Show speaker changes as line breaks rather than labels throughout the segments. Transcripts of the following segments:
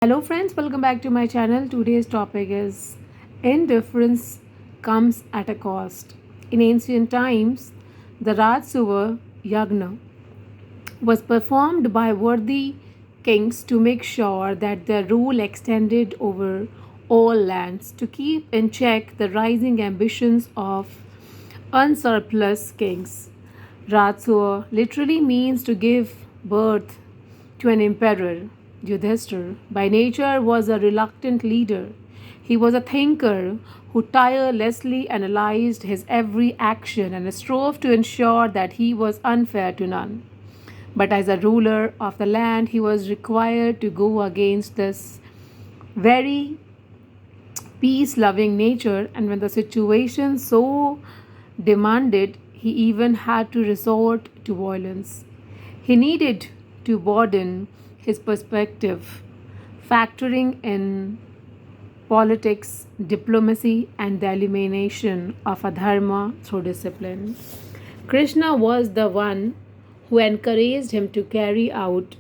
Hello, friends, welcome back to my channel. Today's topic is indifference comes at a cost. In ancient times, the Rajsuva Yagna was performed by worthy kings to make sure that their rule extended over all lands, to keep in check the rising ambitions of unsurplus kings. Rajsuva literally means to give birth to an emperor. Yudhishthir, by nature, was a reluctant leader. He was a thinker who tirelessly analyzed his every action and strove to ensure that he was unfair to none. But as a ruler of the land, he was required to go against this very peace loving nature, and when the situation so demanded, he even had to resort to violence. He needed to broaden his perspective, factoring in politics, diplomacy, and the elimination of adharma through discipline. Krishna was the one who encouraged him to carry out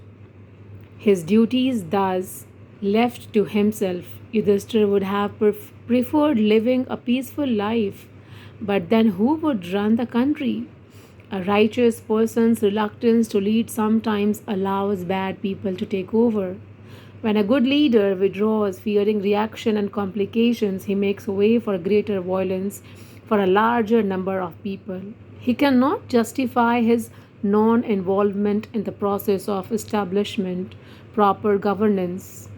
his duties, thus left to himself. Yudhishthir would have preferred living a peaceful life, but then who would run the country? A righteous person's reluctance to lead sometimes allows bad people to take over. When a good leader withdraws, fearing reaction and complications, he makes way for greater violence for a larger number of people. He cannot justify his non involvement in the process of establishment proper governance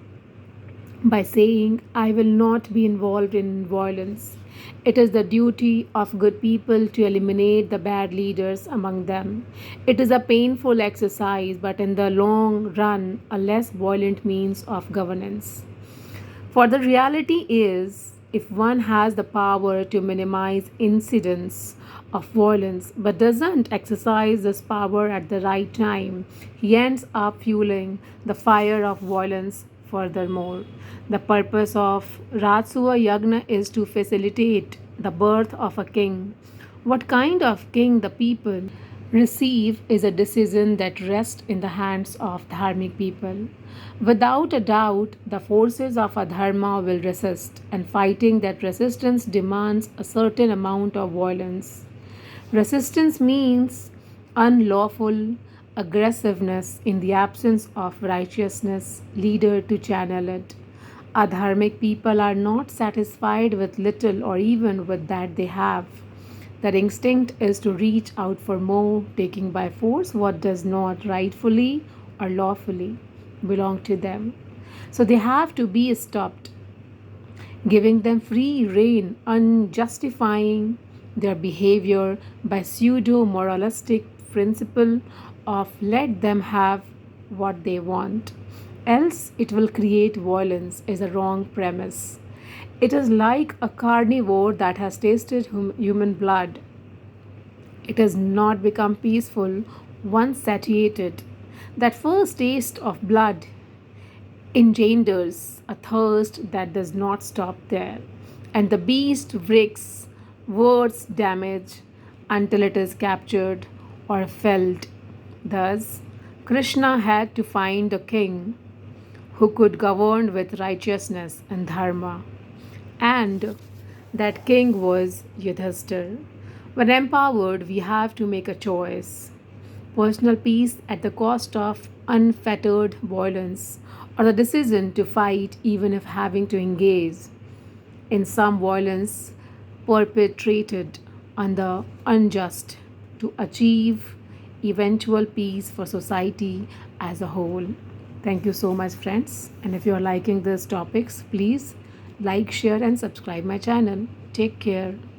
by saying, I will not be involved in violence. It is the duty of good people to eliminate the bad leaders among them. It is a painful exercise, but in the long run, a less violent means of governance. For the reality is, if one has the power to minimize incidents of violence but doesn't exercise this power at the right time, he ends up fueling the fire of violence furthermore. The purpose of Rajsuva Yagna is to facilitate the birth of a king. What kind of king the people receive is a decision that rests in the hands of dharmic people. Without a doubt, the forces of adharma will resist, and fighting that resistance demands a certain amount of violence. Resistance means unlawful aggressiveness in the absence of righteousness, leader to channel it. Adharmic people are not satisfied with little or even with that they have. Their instinct is to reach out for more, taking by force what does not rightfully or lawfully belong to them. So they have to be stopped, giving them free rein, unjustifying their behavior by pseudo moralistic principle of let them have what they want. Else it will create violence is a wrong premise. It is like a carnivore that has tasted human blood. It has not become peaceful once satiated. That first taste of blood engenders a thirst that does not stop there, and the beast wreaks worse damage until it is captured or felled. Thus, Krishna had to find a king who could govern with righteousness and dharma, and that king was Yudhishthir. When empowered, we have to make a choice: personal peace at the cost of unfettered violence, or the decision to fight even if having to engage in some violence perpetrated on the unjust to achieve eventual peace for society as a whole. Thank you so much, friends. And if you are liking these topics, please like, share, and subscribe my channel. Take care.